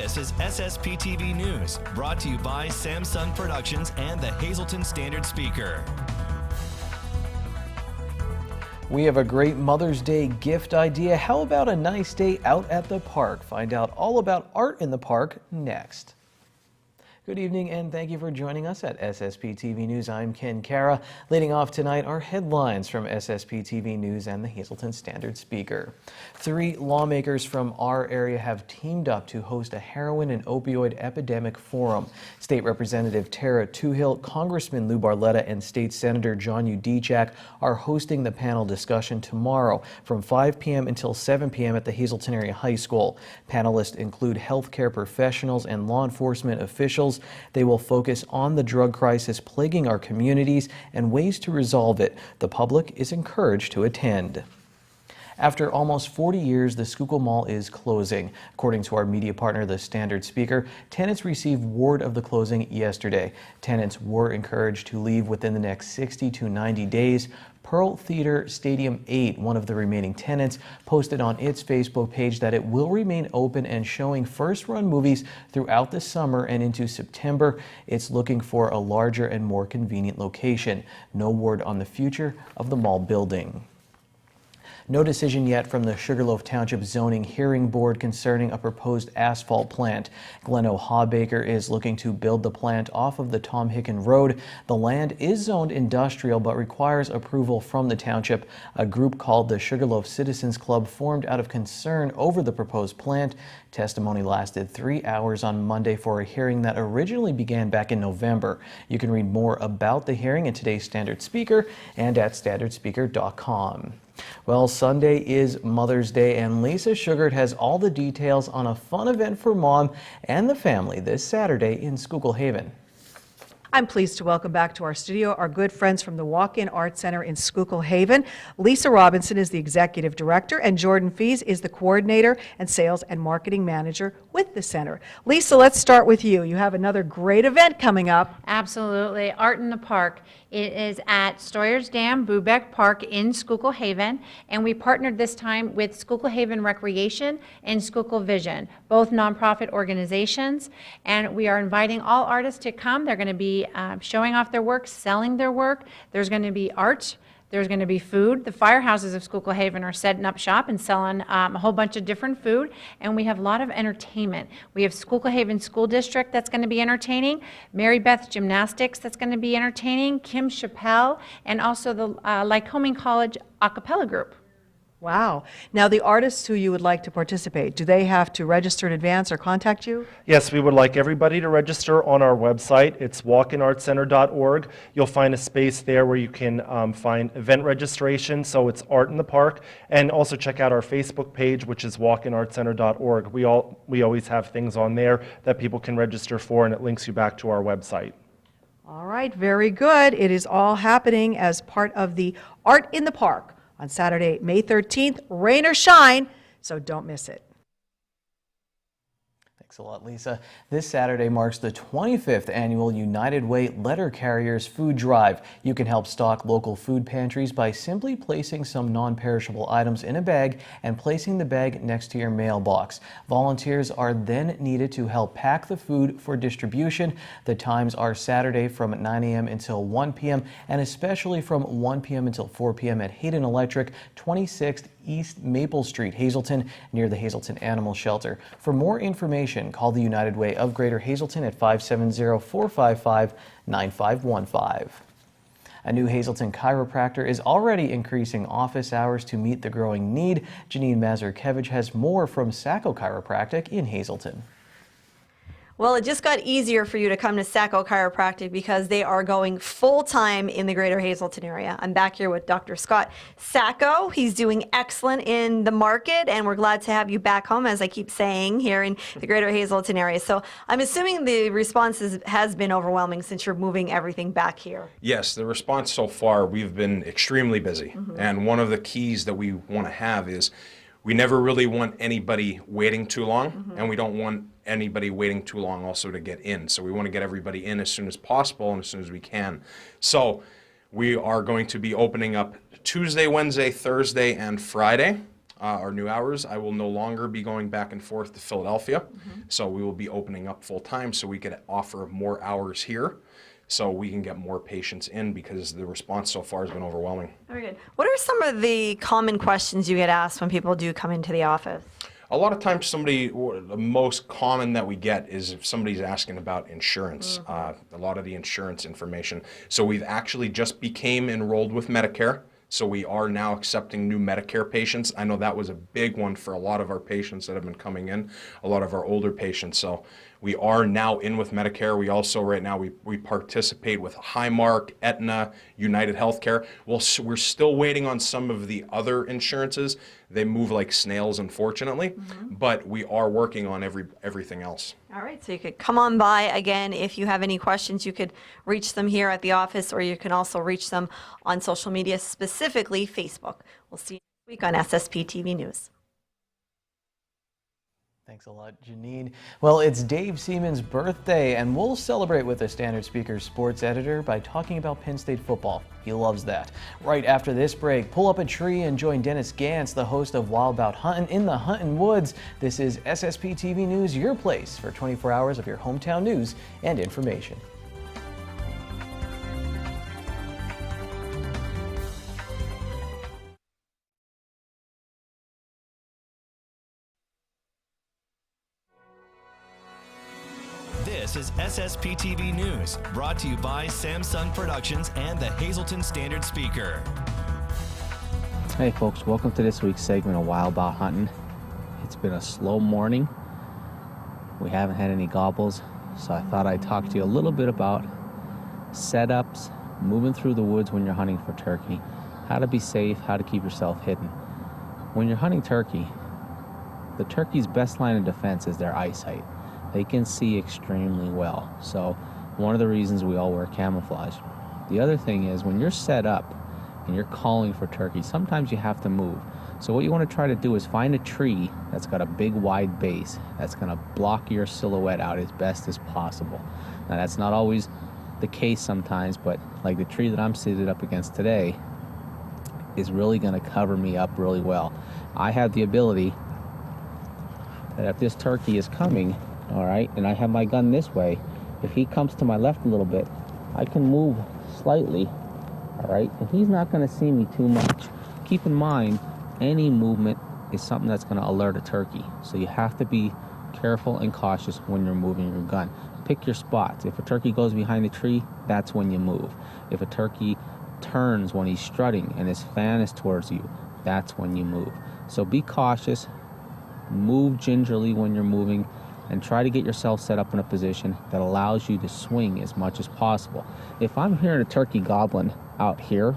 This is SSPTV News, brought to you by Samsung Productions and the Hazleton Standard Speaker. We have a great Mother's Day gift idea. How about a nice day out at the park? Find out all about art in the park next. Good evening and thank you for joining us at SSPTV News. I'm Ken Kara. Leading off tonight are headlines from SSPTV News and the Hazleton Standard Speaker. 3 lawmakers from our area have teamed up to host a heroin and opioid epidemic forum. State Representative Tara Toohill, Congressman Lou Barletta, and State Senator John Udechak are hosting the panel discussion tomorrow from 5 p.m. until 7 p.m. at the Hazleton Area High School. Panelists include healthcare professionals and law enforcement officials. They will focus on the drug crisis plaguing our communities and ways to resolve it. The public is encouraged to attend. After almost 40 years, the Schuylkill Mall is closing. According to our media partner, the Standard Speaker, tenants received word of the closing yesterday. Tenants were encouraged to leave within the next 60 to 90 days. Pearl Theater Stadium 8, one of the remaining tenants, posted on its Facebook page that it will remain open and showing first-run movies throughout the summer and into September. It's looking for a larger and more convenient location. No word on the future of the mall building. No decision yet from the Sugarloaf Township Zoning Hearing Board concerning a proposed asphalt plant. Gleno Hawbaker is looking to build the plant off of the Tom Hicken Road. The land is zoned industrial but requires approval from the township. A group called the Sugarloaf Citizens Club formed out of concern over the proposed plant. Testimony lasted 3 hours on Monday for a hearing that originally began back in November. You can read more about the hearing in today's Standard Speaker and at standardspeaker.com. Well, Sunday is Mother's Day, and Lisa Sugart has all the details on a fun event for mom and the family this Saturday in Schuylkill Haven. I'm pleased to welcome back to our studio our good friends from the Walk-In Art Center in Schuylkill Haven. Lisa Robinson is the executive director, and Jordan Fees is the coordinator and sales and marketing manager with the center. Lisa, let's start with you. You have another great event coming up. Absolutely. Art in the Park. It is at Stoyers Dam Bubeck Park in Schuylkill Haven, and we partnered this time with Schuylkill Haven Recreation and Schuylkill Vision, both nonprofit organizations, and we are inviting all artists to come. They're going to be showing off their work, selling their work. There's going to be art. There's going to be food. The firehouses of Schuylkill Haven are setting up shop and selling a whole bunch of different food, and we have a lot of entertainment. We have Schuylkill Haven School District that's going to be entertaining, Mary Beth Gymnastics that's going to be entertaining, Kim Chappelle, and also the Lycoming College a cappella group. Wow. Now, the artists who you would like to participate, do they have to register in advance or contact you? Yes, we would like everybody to register on our website. It's walkinartcenter.org. You'll find a space there where you can find event registration, so it's Art in the Park, and also check out our Facebook page, which is walkinartcenter.org. We always have things on there that people can register for, and it links you back to our website. All right, very good. It is all happening as part of the Art in the Park on Saturday, May 13th, rain or shine, so don't miss it. Thanks a lot, Lisa. This Saturday marks the 25th annual United Way Letter Carriers Food Drive. You can help stock local food pantries by simply placing some non-perishable items in a bag and placing the bag next to your mailbox. Volunteers are then needed to help pack the food for distribution. The times are Saturday from 9 a.m. until 1 p.m. and especially from 1 p.m. until 4 p.m. at Hayden Electric, 26th East Maple Street, Hazleton, near the Hazleton Animal Shelter. For more information, call the United Way of Greater Hazleton at 570-455-9515. A new Hazleton chiropractor is already increasing office hours to meet the growing need. Janine Mazurkevich has more from Sacco Chiropractic in Hazleton. Well, it just got easier for you to come to Sacco Chiropractic because they are going full-time in the greater Hazleton area. I'm back here with Dr. Scott Sacco. He's doing excellent in the market, and we're glad to have you back home, as I keep saying, here in the greater Hazleton area. So I'm assuming the response has been overwhelming since you're moving everything back here. Yes, the response so far, we've been extremely busy. And one of the keys that we want to have is we never really want anybody waiting too long, and we don't want anybody waiting too long also to get in. So we want to get everybody in as soon as possible and as soon as we can. So we are going to be opening up Tuesday, Wednesday, Thursday, and Friday. our new hours, I will no longer be going back and forth to Philadelphia. So we will be opening up full time so we could offer more hours here so we can get more patients in because the response so far has been overwhelming. Very good. What are some of the common questions you get asked when people do come into the office? A lot of times the most common that we get is if somebody's asking about insurance, a lot of the insurance information. So we've actually just became enrolled with Medicare. So we are now accepting new Medicare patients. I know that was a big one for a lot of our patients that have been coming in, a lot of our older patients. So we are now in with Medicare. We also right now we participate with Highmark, Aetna, United Healthcare. Well, we're still waiting on some of the other insurances. They move like snails, unfortunately, but we are working on everything else. All right, so you could come on by. Again, if you have any questions, you could reach them here at the office, or you can also reach them on social media, specifically Facebook. We'll see you next week on SSPTV News. Thanks a lot, Janine. Well, it's Dave Seaman's birthday, and we'll celebrate with the Standard Speaker sports editor by talking about Penn State football. He loves that. Right after this break, pull up a tree and join Dennis Gantz, the host of Wild 'Bout Huntin' in the Huntin' Woods. This is SSPTV News, your place for 24 hours of your hometown news and information. This is SSPTV News, brought to you by Samsung Productions and the Hazleton Standard Speaker. Hey folks, welcome to this week's segment of Wild 'Bout Huntin'. It's been a slow morning. We haven't had any gobbles, so I thought I'd talk to you a little bit about setups, moving through the woods when you're hunting for turkey, how to be safe, how to keep yourself hidden. When you're hunting turkey, the turkey's best line of defense is their eyesight. They can see extremely well, so one of the reasons we all wear camouflage. The other thing is when you're set up and you're calling for turkey, sometimes you have to move. So what you want to try to do is find a tree that's got a big wide base that's going to block your silhouette out as best as possible. Now that's not always the case sometimes, but like the tree that I'm seated up against today is really going to cover me up really well. I have the ability that if this turkey is coming, all right, and I have my gun this way, if he comes to my left a little bit, I can move slightly, all right, and he's not going to see me too much. Keep in mind, any movement is something that's going to alert a turkey, so you have to be careful and cautious when you're moving your gun. Pick your spots. If a turkey goes behind a tree, that's when you move. If a turkey turns when he's strutting and his fan is towards you, that's when you move. So be cautious, move gingerly when you're moving, and try to get yourself set up in a position that allows you to swing as much as possible. If I'm hearing a turkey gobbling out here,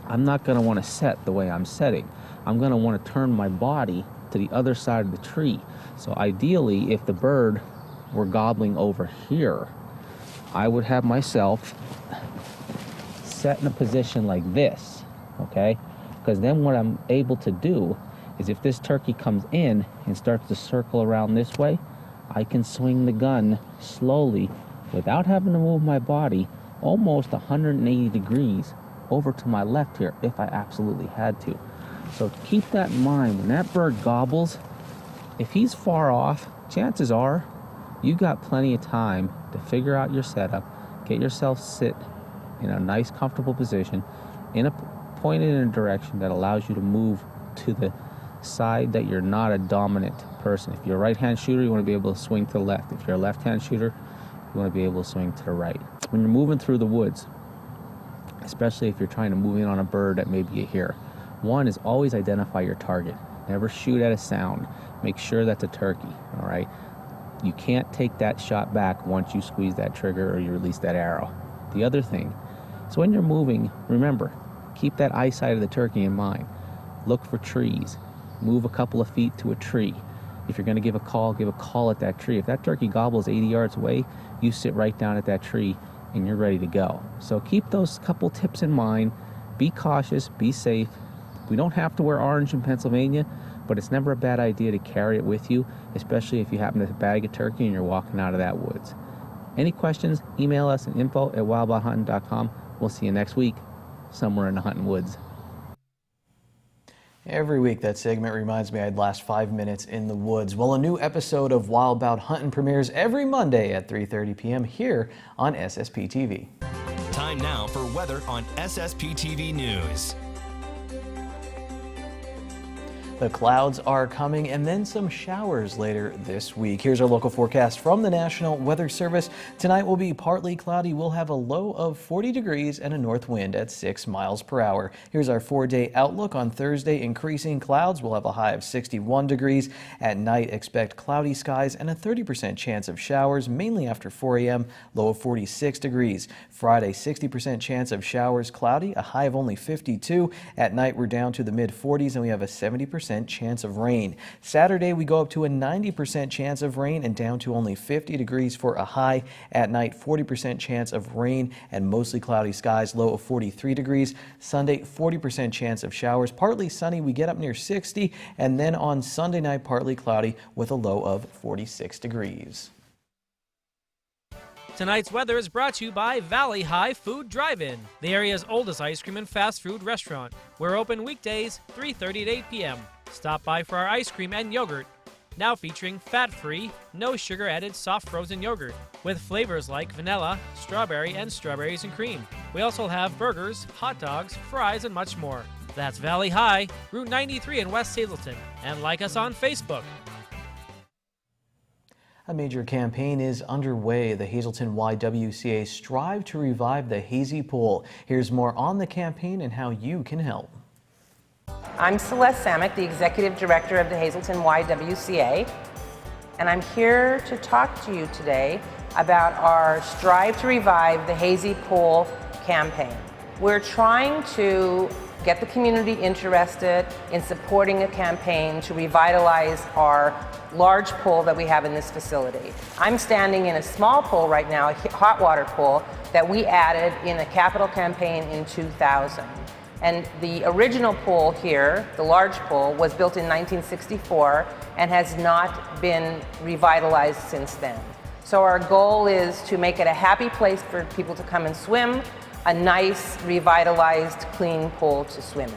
I'm not going to want to set the way I'm setting. I'm going to want to turn my body to the other side of the tree. So ideally, if the bird were gobbling over here, I would have myself set in a position like this, okay? Because then what I'm able to do is if this turkey comes in and starts to circle around this way, I can swing the gun slowly without having to move my body almost 180 degrees over to my left here if I absolutely had to. So keep that in mind. When that bird gobbles, if he's far off, chances are you got plenty of time to figure out your setup, get yourself sit in a nice comfortable position, pointed in a direction that allows you to move to the side that you're not a dominant person. If you're a right-hand shooter, you want to be able to swing to the left. If you're a left-hand shooter, you want to be able to swing to the right. When you're moving through the woods, especially if you're trying to move in on a bird that maybe you hear, one is always identify your target. Never shoot at a sound. Make sure that's a turkey, all right? You can't take that shot back once you squeeze that trigger or you release that arrow. The other thing is when you're moving, remember, keep that eyesight of the turkey in mind. Look for trees. Move a couple of feet to a tree. If you're going to give a call at that tree. If that turkey gobbles 80 yards away, you sit right down at that tree and you're ready to go. So keep those couple tips in mind. Be cautious, be safe. We don't have to wear orange in Pennsylvania, but it's never a bad idea to carry it with you, especially if you happen to bag a turkey and you're walking out of that woods. Any questions, email us at info@wildbouthunting.com. We'll see you next week somewhere in the hunting woods. Every week, that segment reminds me I'd last 5 minutes in the woods. Well, a new episode of Wild Bout Huntin' premieres every Monday at 3:30 p.m. here on SSPTV. Time now for weather on SSPTV News. The clouds are coming and then some showers later this week. Here's our local forecast from the National Weather Service. Tonight will be partly cloudy. We'll have a low of 40 degrees and a north wind at 6 miles per hour. Here's our 4-day outlook. On Thursday, increasing clouds. We'll have a high of 61 degrees. At night, expect cloudy skies and a 30% chance of showers, mainly after 4 a.m., low of 46 degrees. Friday, 60% chance of showers, cloudy, a high of only 52. At night, we're down to the mid-40s and we have a 70% chance of rain. Saturday, we go up to a 90% chance of rain and down to only 50 degrees for a high. At night, 40% chance of rain and mostly cloudy skies, low of 43 degrees. Sunday, 40% chance of showers, partly sunny, we get up near 60. And then on Sunday night, partly cloudy with a low of 46 degrees. Tonight's weather is brought to you by Valley High Food Drive-In, the area's oldest ice cream and fast food restaurant. We're open weekdays 3:30 to 8 p.m. Stop by for our ice cream and yogurt, now featuring fat-free, no sugar-added soft frozen yogurt with flavors like vanilla, strawberry, and strawberries and cream. We also have burgers, hot dogs, fries, and much more. That's Valley High, Route 93 in West Hazleton, and like us on Facebook. A major campaign is underway. The Hazleton YWCA strive to revive the Hazy Pool. Here's more on the campaign and how you can help. I'm Celeste Samick, the Executive Director of the Hazleton YWCA, and I'm here to talk to you today about our Strive to Revive the Hazy Pool campaign. We're trying to get the community interested in supporting a campaign to revitalize our large pool that we have in this facility. I'm standing in a small pool right now, a hot water pool that we added in a capital campaign in 2000. And the original pool here, the large pool, was built in 1964 and has not been revitalized since then. So our goal is to make it a happy place for people to come and swim, a nice, revitalized, clean pool to swim in.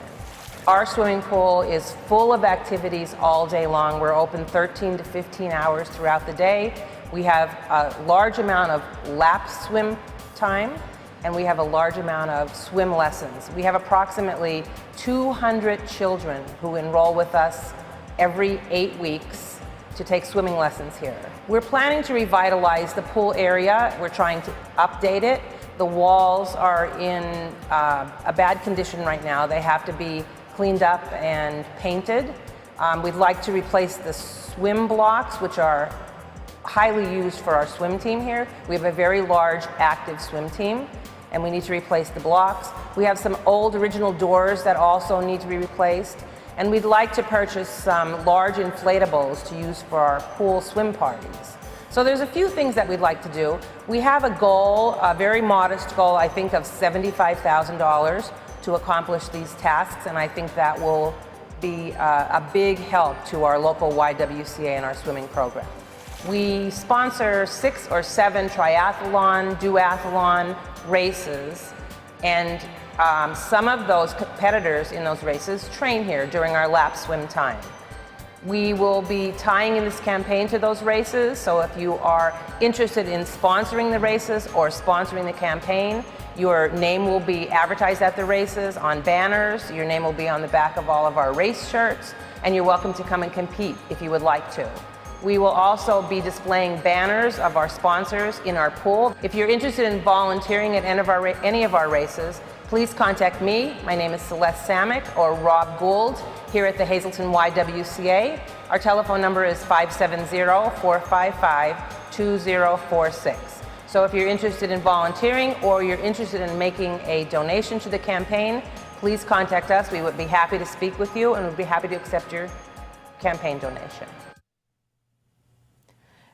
Our swimming pool is full of activities all day long. We're open 13 to 15 hours throughout the day. We have a large amount of lap swim time, and we have a large amount of swim lessons. We have approximately 200 children who enroll with us every 8 weeks to take swimming lessons here. We're planning to revitalize the pool area. We're trying to update it. The walls are in a bad condition right now. They have to be cleaned up and painted. We'd like to replace the swim blocks, which are highly used for our swim team here. We have a very large active swim team, and we need to replace the blocks. We have some old original doors that also need to be replaced, and we'd like to purchase some large inflatables to use for our pool swim parties. So there's a few things that we'd like to do. We have a goal, a very modest goal, I think of $75,000 to accomplish these tasks, and I think that will be a big help to our local YWCA and our swimming program. We sponsor 6 or 7 triathlon, duathlon races, and some of those competitors in those races train here during our lap swim time. We will be tying in this campaign to those races, so if you are interested in sponsoring the races or sponsoring the campaign, your name will be advertised at the races on banners, your name will be on the back of all of our race shirts, and you're welcome to come and compete if you would like to. We will also be displaying banners of our sponsors in our pool. If you're interested in volunteering at any of our races, please contact me. My name is Celeste Samick or Rob Gould here at the Hazleton YWCA. Our telephone number is 570-455-2046. So if you're interested in volunteering or you're interested in making a donation to the campaign, please contact us. We would be happy to speak with you and we'd be happy to accept your campaign donation.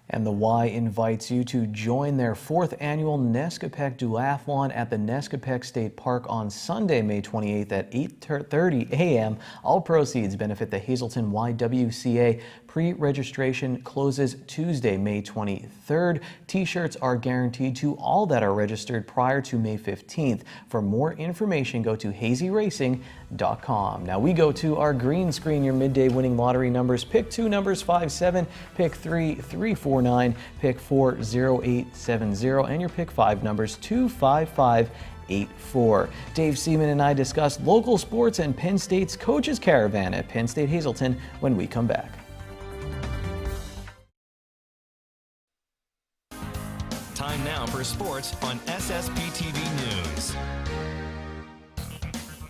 And the Y invites you to join their 4th annual Nescapec Duathlon at the Nescapec State Park on Sunday, May 28th at 8:30 a.m. All proceeds benefit the Hazleton YWCA. Pre-registration closes Tuesday, May 23rd. T-shirts are guaranteed to all that are registered prior to May 15th. For more information, go to hazyracing.com. Now we go to our green screen, your midday winning lottery numbers. Pick 2 numbers 57, pick 3 349, pick 4 0870, and your pick 5 numbers 25584. Dave Seaman and I discussed local sports and Penn State's Coaches Caravan at Penn State Hazleton when we come back. Time now for sports on SSPTV News.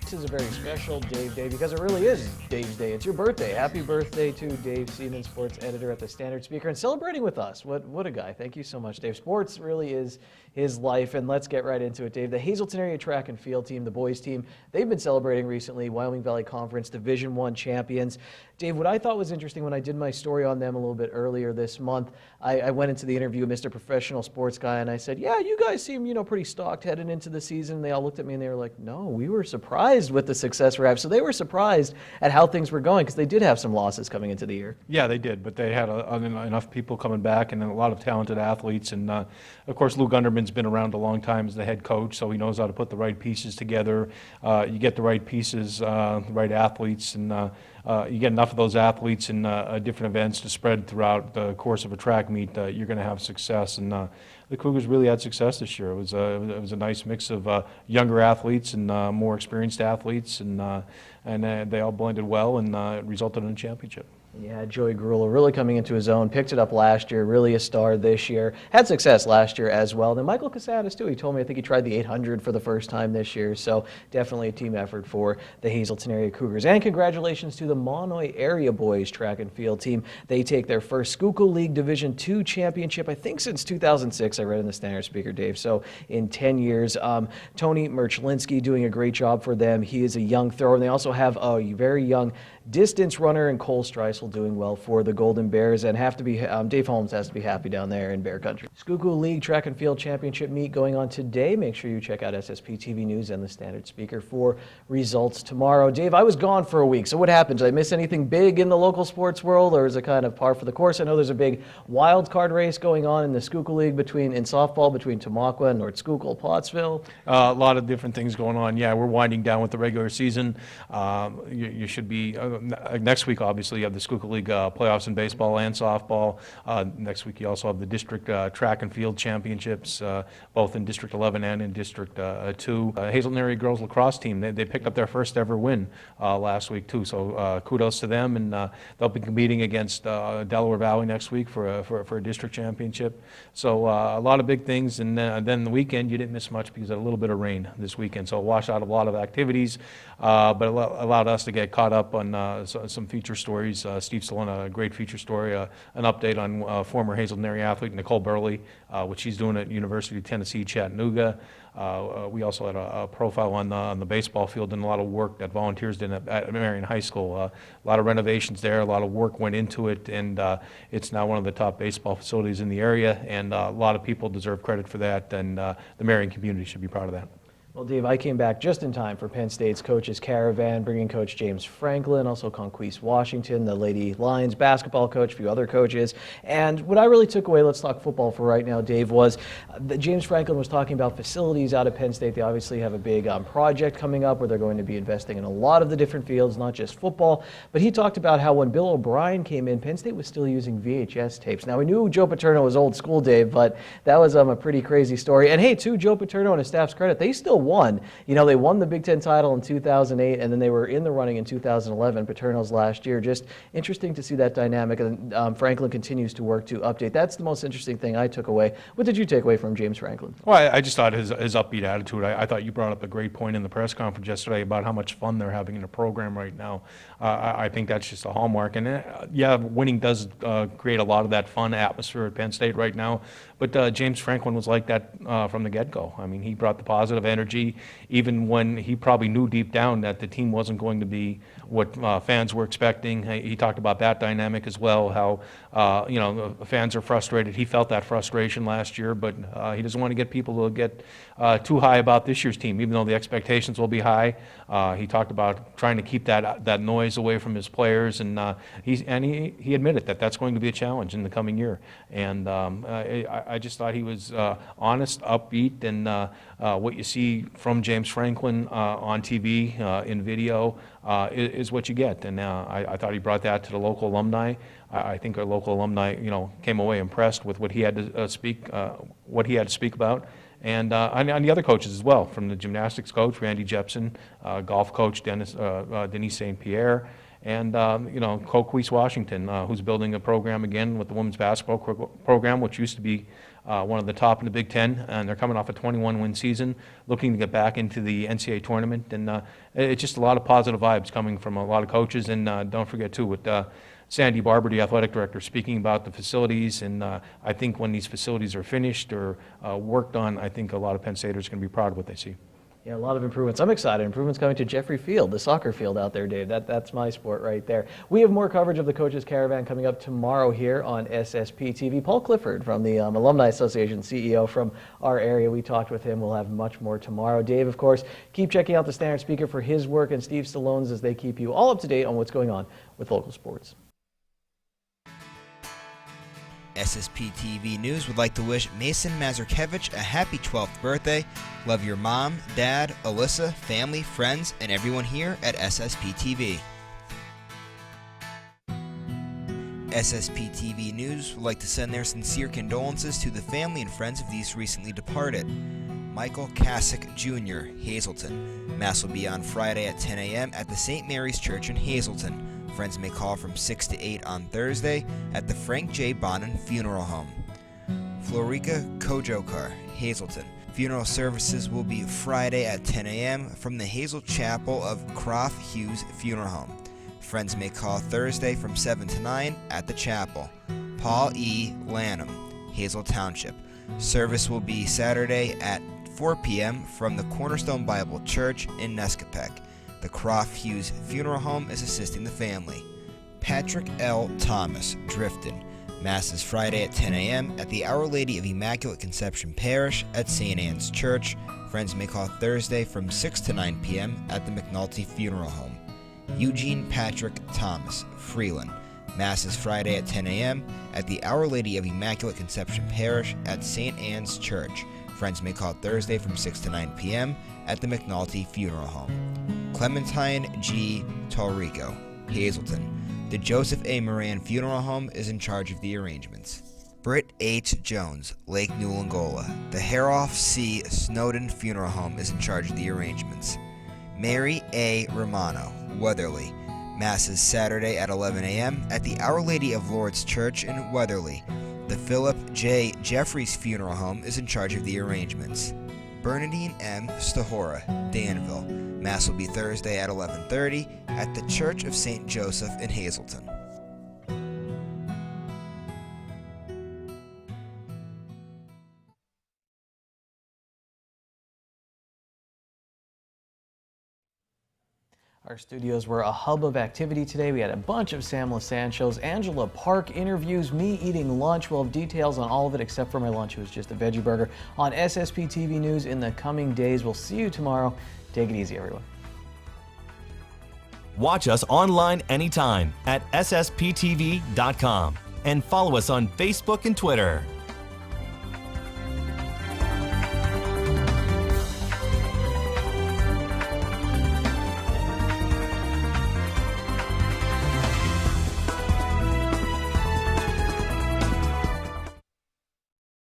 This is a very special Dave Day because it really is Dave's Day. It's your birthday. Happy birthday to Dave Seaman, sports editor at the Standard Speaker, and celebrating with us. What a guy. Thank you so much, Dave. Sports really is his life, and let's get right into it, Dave. The Hazleton area track and field team, the boys team, they've been celebrating recently, Wyoming Valley Conference Division I champions. Dave, what I thought was interesting when I did my story on them a little bit earlier this month, I went into the interview with Mr. Professional Sports Guy, and I said, yeah, you guys seem, pretty stocked heading into the season. They all looked at me and they were like, no, we were surprised with the success we're having. So they were surprised at how things were going because they did have some losses coming into the year. Yeah, they did, but they had enough people coming back and a lot of talented athletes. And of course, Lou Gunderman's been around a long time as the head coach, so he knows how to put the right pieces together. You get the right pieces, the right athletes, and you get enough of those athletes in different events to spread throughout the course of a track meet, you're going to have success. And the Cougars really had success this year. It was a nice mix of younger athletes and more experienced athletes, and they all blended well, and it resulted in a championship. Yeah, Joey Grueller really coming into his own, picked it up last year, really a star this year, had success last year as well. Then Michael Casadas too, he told me I think he tried the 800 for the first time this year, so definitely a team effort for the Hazleton area Cougars. And congratulations to the Monoy area boys track and field team. They take their first Schuylkill League Division II championship, I think since 2006, I read in the Standard Speaker, Dave, so in 10 years. Tony Merchlinsky doing a great job for them. He is a young thrower, and they also have a very young distance runner and Cole Streisel doing well for the Golden Bears, and have to be Dave Holmes has to be happy down there in Bear Country. Schuylkill League Track and Field Championship meet going on today. Make sure you check out SSPTV News and the Standard Speaker for results tomorrow. Dave, I was gone for a week, so what happened? Did I miss anything big in the local sports world, or is it kind of par for the course? I know there's a big wild card race going on in the Schuylkill League in softball between Tamaqua and North Schuylkill, Pottsville. A lot of different things going on. Yeah, we're winding down with the regular season. You should be next week. Obviously, you have the Schuylkill League playoffs in baseball and softball. Next week, you also have the district track and field championships, both in District 11 and in District 2. Hazleton area girls lacrosse team, they picked up their first ever win last week too. So kudos to them, and they'll be competing against Delaware Valley next week for a district championship. So a lot of big things, and then the weekend you didn't miss much because of a little bit of rain this weekend. So it washed out a lot of activities, but it allowed us to get caught up on some feature stories. Steve Stallone, a great feature story, an update on former Hazleton area athlete Nicole Burley, which she's doing at University of Tennessee, Chattanooga. We also had a profile on the baseball field, and a lot of work that volunteers did at Marion High School. A lot of renovations there, a lot of work went into it, and it's now one of the top baseball facilities in the area, and a lot of people deserve credit for that, and the Marion community should be proud of that. Well, Dave, I came back just in time for Penn State's Coaches Caravan, bringing Coach James Franklin, also Conquise Washington, the Lady Lions basketball coach, a few other coaches. And what I really took away, let's talk football for right now, Dave, was that James Franklin was talking about facilities out of Penn State. They obviously have a big project coming up where they're going to be investing in a lot of the different fields, not just football. But he talked about how when Bill O'Brien came in, Penn State was still using VHS tapes. Now, we knew Joe Paterno was old school, Dave, but that was a pretty crazy story. And hey, to Joe Paterno and his staff's credit, they still won. They won the Big Ten title in 2008, and then they were in the running in 2011, Paterno's last year. Just interesting to see that dynamic, and Franklin continues to work to update. That's the most interesting thing I took away. What did you take away from James Franklin? Well, I just thought his upbeat attitude. I thought you brought up a great point in the press conference yesterday about how much fun they're having in the program right now. I think that's just a hallmark. And yeah, winning does create a lot of that fun atmosphere at Penn State right now. But James Franklin was like that from the get-go. I mean, he brought the positive energy. energy, even when he probably knew deep down that the team wasn't going to be what fans were expecting. He talked about that dynamic as well, how the fans are frustrated. He felt that frustration last year, but he doesn't want to get people to get too high about this year's team, even though the expectations will be high. He talked about trying to keep that noise away from his players, and he admitted that that's going to be a challenge in the coming year. And I just thought he was honest, upbeat, and what you see from James Franklin on TV, in video, is what you get. And I thought he brought that to the local alumni. I think our local alumni, came away impressed with what he had to speak about. And on the other coaches as well, from the gymnastics coach, Randy Jepson, golf coach, Denise St. Pierre, and Coquise Washington, who's building a program again with the women's basketball program, which used to be one of the top in the Big Ten, and they're coming off a 21-win season, looking to get back into the NCAA tournament. And it's just a lot of positive vibes coming from a lot of coaches. And don't forget, too, with Sandy Barber, the athletic director, speaking about the facilities. And I think when these facilities are finished or worked on, I think a lot of Penn Staters are going to be proud of what they see. Yeah, a lot of improvements. I'm excited. Improvements coming to Jeffrey Field, the soccer field out there, Dave. That's my sport right there. We have more coverage of the Coaches Caravan coming up tomorrow here on SSPTV. Paul Clifford from the Alumni Association, CEO from our area. We talked with him. We'll have much more tomorrow. Dave, of course, keep checking out the Standard Speaker for his work, and Steve Stallone's as they keep you all up to date on what's going on with local sports. SSPTV News would like to wish Mason Mazurkevich a happy 12th birthday. Love your mom, dad, Alyssa, family, friends, and everyone here at SSPTV. SSPTV News would like to send their sincere condolences to the family and friends of these recently departed. Michael Kasich Jr., Hazleton. Mass will be on Friday at 10 a.m. at the St. Mary's Church in Hazleton. Friends may call from 6 to 8 on Thursday at the Frank J. Bonin Funeral Home. Florica Kojokar, Hazleton. Funeral services will be Friday at 10 a.m. from the Hazel Chapel of Croft Hughes Funeral Home. Friends may call Thursday from 7 to 9 at the chapel. Paul E. Lanham, Hazel Township. Service will be Saturday at 4 p.m. from the Cornerstone Bible Church in Nescopec. The Croft Hughes Funeral Home is assisting the family. Patrick L. Thomas, Drifton. Mass is Friday at 10 a.m. at the Our Lady of Immaculate Conception Parish at St. Anne's Church. Friends may call Thursday from 6 to 9 p.m. at the McNulty Funeral Home. Eugene Patrick Thomas, Freeland. Mass is Friday at 10 a.m. at the Our Lady of Immaculate Conception Parish at St. Anne's Church. Friends may call Thursday from 6 to 9 p.m. at the McNulty Funeral Home. Clementine G. Talrico, Hazleton. The Joseph A. Moran Funeral Home is in charge of the arrangements. Britt H. Jones, Lake Newlangola. The Haroff C. Snowden Funeral Home is in charge of the arrangements. Mary A. Romano, Weatherly. Mass is Saturday at 11 a.m. at the Our Lady of Lourdes Church in Weatherly. The Philip J. Jeffries Funeral Home is in charge of the arrangements. Bernadine M. Stahora, Danville. Mass will be Thursday at 11:30 at the Church of St. Joseph in Hazleton. Our studios were a hub of activity today. We had a bunch of Sam Lasan shows, Angela Park interviews, me eating lunch. We'll have details on all of it except for my lunch. It was just a veggie burger on SSPTV News in the coming days. We'll see you tomorrow. Take it easy, everyone. Watch us online anytime at ssptv.com and follow us on Facebook and Twitter.